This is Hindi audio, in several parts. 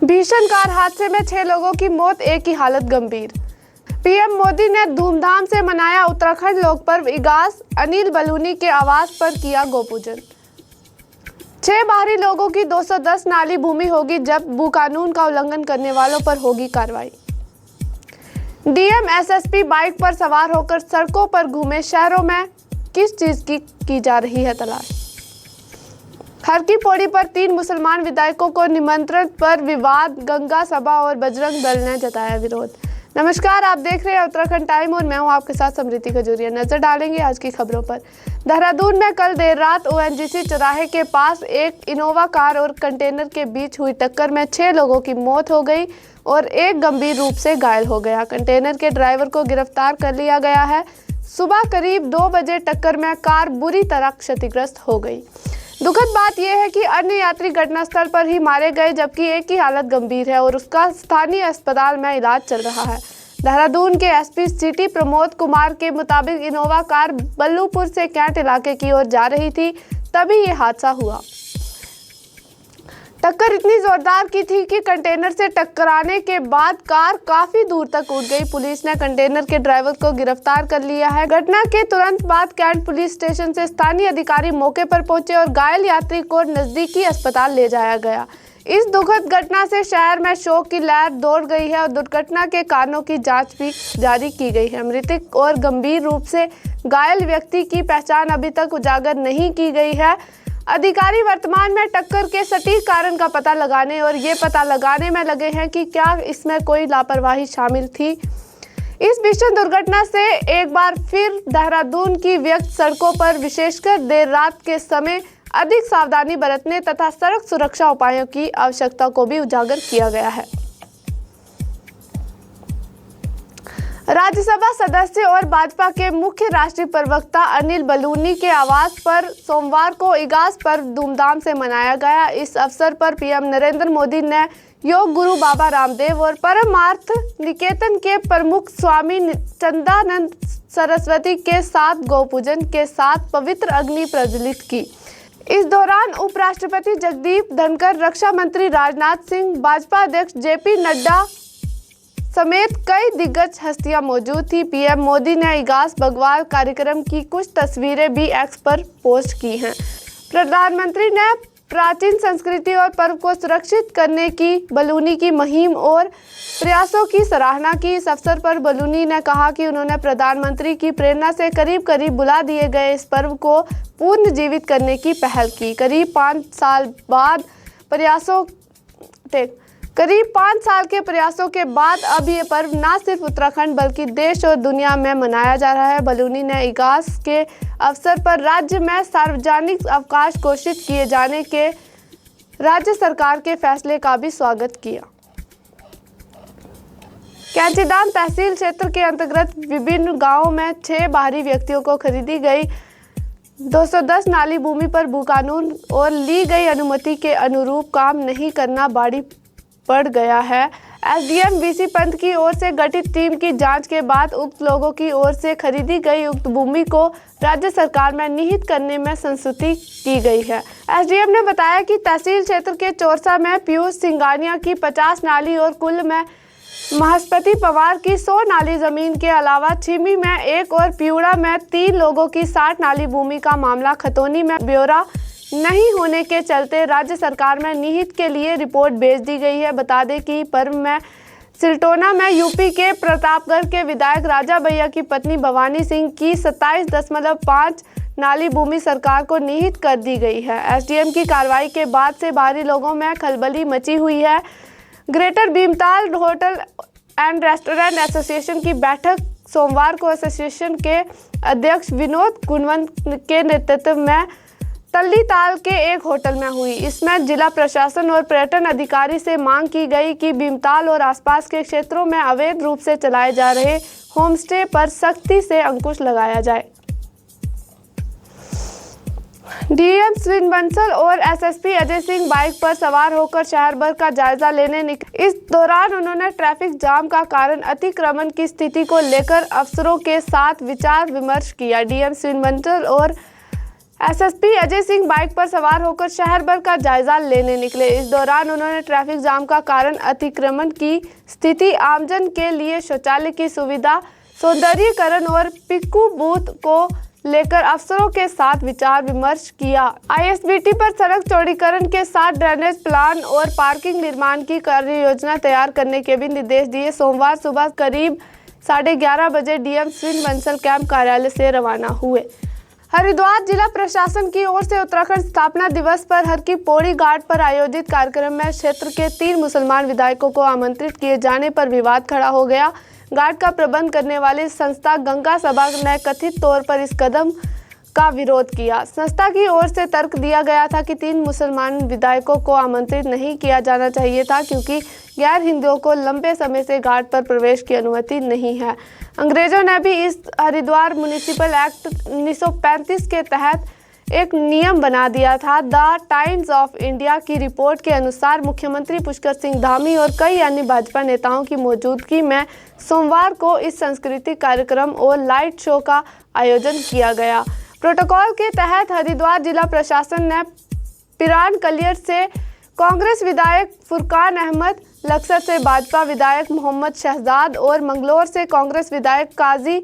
भीषण कार हादसे में 6 लोगों की मौत, एक की हालत गंभीर। पीएम मोदी ने धूमधाम से मनाया उत्तराखंड लोक पर्व इगास, अनिल बलूनी के आवास पर किया गोपूजन। 6 बाहरी लोगों की 210 नाली भूमि होगी जब्त, भू कानून का उल्लंघन करने वालों पर होगी कार्रवाई। डीएम एसएसपी बाइक पर सवार होकर सड़कों पर घूमे, शहरों में किस चीज की जा रही है तलाश। हर की पौड़ी पर 3 मुसलमान विधायकों को निमंत्रण पर विवाद, गंगा सभा और बजरंग दल ने जताया विरोध। नमस्कार, आप देख रहे हैं उत्तराखंड टाइम और मैं हूं आपके साथ समृति खजूरिया। नजर डालेंगे आज की खबरों पर। देहरादून में कल देर रात ओएनजीसी चौराहे के पास एक इनोवा कार और कंटेनर के बीच हुई टक्कर में 6 लोगों की मौत हो गई और एक गंभीर रूप से घायल हो गया। कंटेनर के ड्राइवर को गिरफ्तार कर लिया गया है। सुबह करीब 2 बजे टक्कर में कार बुरी तरह क्षतिग्रस्त हो गई। दुखद बात यह है कि अन्य यात्री घटनास्थल पर ही मारे गए, जबकि एक की हालत गंभीर है और उसका स्थानीय अस्पताल में इलाज चल रहा है। देहरादून के एसपी सिटी प्रमोद कुमार के मुताबिक इनोवा कार बल्लूपुर से कैंट इलाके की ओर जा रही थी, तभी ये हादसा हुआ। टक्कर इतनी जोरदार की थी कि कंटेनर से टकराने के बाद कार काफी दूर तक उड़ गई। पुलिस ने कंटेनर के ड्राइवर को गिरफ्तार कर लिया है। घटना के तुरंत बाद कैंट पुलिस स्टेशन से स्थानीय अधिकारी मौके पर पहुंचे और घायल यात्री को नजदीकी अस्पताल ले जाया गया। इस दुखद घटना से शहर में शोक की लहर दौड़ गई है और दुर्घटना के कारणों की जांच भी जारी की गई है। मृतक और गंभीर रूप से घायल व्यक्ति की पहचान अभी तक उजागर नहीं की गई है। अधिकारी वर्तमान में टक्कर के सटीक कारण का पता लगाने और ये पता लगाने में लगे हैं कि क्या इसमें कोई लापरवाही शामिल थी। इस भीषण दुर्घटना से एक बार फिर देहरादून की व्यस्त सड़कों पर विशेषकर देर रात के समय अधिक सावधानी बरतने तथा सड़क सुरक्षा उपायों की आवश्यकता को भी उजागर किया गया है। राज्यसभा सदस्य और भाजपा के मुख्य राष्ट्रीय प्रवक्ता अनिल बलूनी के आवास पर सोमवार को इगास पर्व धूमधाम से मनाया गया। इस अवसर पर पीएम नरेंद्र मोदी ने योग गुरु बाबा रामदेव और परमार्थ निकेतन के प्रमुख स्वामी चंदानंद सरस्वती के साथ गोपूजन के साथ पवित्र अग्नि प्रज्वलित की। इस दौरान उपराष्ट्रपति जगदीप धनखड़, रक्षा मंत्री राजनाथ सिंह, भाजपा अध्यक्ष जेपी नड्डा समेत कई दिग्गज हस्तियां मौजूद थी। पीएम मोदी ने इगास भगवान कार्यक्रम की कुछ तस्वीरें भी एक्स पर पोस्ट की हैं। प्रधानमंत्री ने प्राचीन संस्कृति और पर्व को सुरक्षित करने की बलूनी की मुहिम और प्रयासों की सराहना की। इस अवसर पर बलूनी ने कहा कि उन्होंने प्रधानमंत्री की प्रेरणा से करीब करीब बुला दिए गए इस पर्व को पुनर्जीवित करने की पहल की। करीब 5 साल के प्रयासों के बाद अब ये पर्व न सिर्फ उत्तराखंड बल्कि देश और दुनिया में मनाया जा रहा है। बलूनी ने इगास के अवसर पर राज्य में सार्वजनिक अवकाश घोषित किए जाने के राज्य सरकार के फैसले का भी स्वागत किया। कैंचीदान तहसील क्षेत्र के अंतर्गत विभिन्न गांवों में 6 बाहरी व्यक्तियों को खरीदी गई 210 नाली भूमि पर भू कानून और ली गई अनुमति के अनुरूप काम नहीं करना भारी पड़ गया है। एसडीएम वीसी पंत की ओर से गठित टीम की जांच के बाद उक्त लोगों की ओर से खरीदी गई उक्त भूमि को राज्य सरकार में निहित करने में संस्तुति की गई है। एसडीएम ने बताया कि तहसील क्षेत्र के चौरसा में पीयूष सिंगानिया की 50 नाली और कुल में महस्पति पवार की 100 नाली जमीन के अलावा छिमी में 1 और पिउड़ा में 3 लोगों की 60 नाली भूमि का मामला खतौनी में ब्यौरा नहीं होने के चलते राज्य सरकार में निहित के लिए रिपोर्ट भेज दी गई है। बता दें कि पर्व में सिलटोना में यूपी के प्रतापगढ़ के विधायक राजा भैया की पत्नी भवानी सिंह की 27.5 नाली भूमि सरकार को निहित कर दी गई है। एसडीएम की कार्रवाई के बाद से बाहरी लोगों में खलबली मची हुई है। Greater Bhimtal hotel and restaurant association की बैठक सोमवार को एसोसिएशन के अध्यक्ष विनोद गुणवंत के नेतृत्व में तल्लीताल के एक होटल में हुई। इसमें जिला प्रशासन और पर्यटन अधिकारी से मांग की गई कि भीमताल और आसपास के क्षेत्रों में अवैध रूप से चलाए जा रहे होमस्टे पर सख्ती से अंकुश लगाया जाए। डीएम स्विन बंसल और एसएसपी अजय सिंह बाइक पर सवार होकर शहर भर का जायजा लेने निकले। इस दौरान उन्होंने ट्रैफिक जाम का कारण अतिक्रमण की स्थिति को लेकर अफसरों के साथ विचार विमर्श किया। डीएम स्विन बंसल और एसएसपी अजय सिंह बाइक पर सवार होकर शहर भर का जायजा लेने निकले। इस दौरान उन्होंने ट्रैफिक जाम का कारण, अतिक्रमण की स्थिति, आमजन के लिए शौचालय की सुविधा, सौंदर्यीकरण और पिक्कू बूथ को लेकर अफसरों के साथ विचार विमर्श किया। आईएसबीटी पर सड़क चौड़ीकरण के साथ ड्रेनेज प्लान और पार्किंग निर्माण की कार्य योजना तैयार करने के भी निर्देश दिए। सोमवार सुबह करीब 11:30 बजे डीएम स्विन बंसल कैंप कार्यालय से रवाना हुए। हरिद्वार जिला प्रशासन की ओर से उत्तराखंड स्थापना दिवस पर हर की पौड़ी घाट पर आयोजित कार्यक्रम में क्षेत्र के 3 मुसलमान विधायकों को आमंत्रित किए जाने पर विवाद खड़ा हो गया। घाट का प्रबंध करने वाली संस्था गंगा सभा ने कथित तौर पर इस कदम का विरोध किया। संस्था की ओर से तर्क दिया गया था कि 3 मुसलमान विधायकों को आमंत्रित नहीं किया जाना चाहिए था, क्योंकि गैर हिंदुओं को लंबे समय से घाट पर प्रवेश की अनुमति नहीं है। अंग्रेजों ने भी इस हरिद्वार म्युनिसिपल एक्ट 1935 के तहत एक नियम बना दिया था। द टाइम्स ऑफ इंडिया की रिपोर्ट के अनुसार मुख्यमंत्री पुष्कर सिंह धामी और कई अन्य भाजपा नेताओं की मौजूदगी में सोमवार को इस सांस्कृतिक कार्यक्रम और लाइट शो का आयोजन किया गया। प्रोटोकॉल के तहत हरिद्वार जिला प्रशासन ने पिरान कलियर से कांग्रेस विधायक फुरकान अहमद, लक्सर से भाजपा विधायक मोहम्मद शहजाद और मंगलौर से कांग्रेस विधायक काजी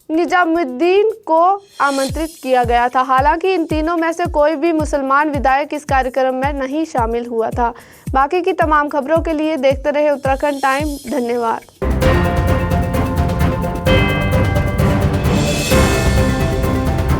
निजामुद्दीन को आमंत्रित किया गया था। हालांकि इन तीनों में से कोई भी मुसलमान विधायक इस कार्यक्रम में नहीं शामिल हुआ था। बाकी की तमाम खबरों के लिए देखते रहे उत्तराखंड टाइम। धन्यवाद।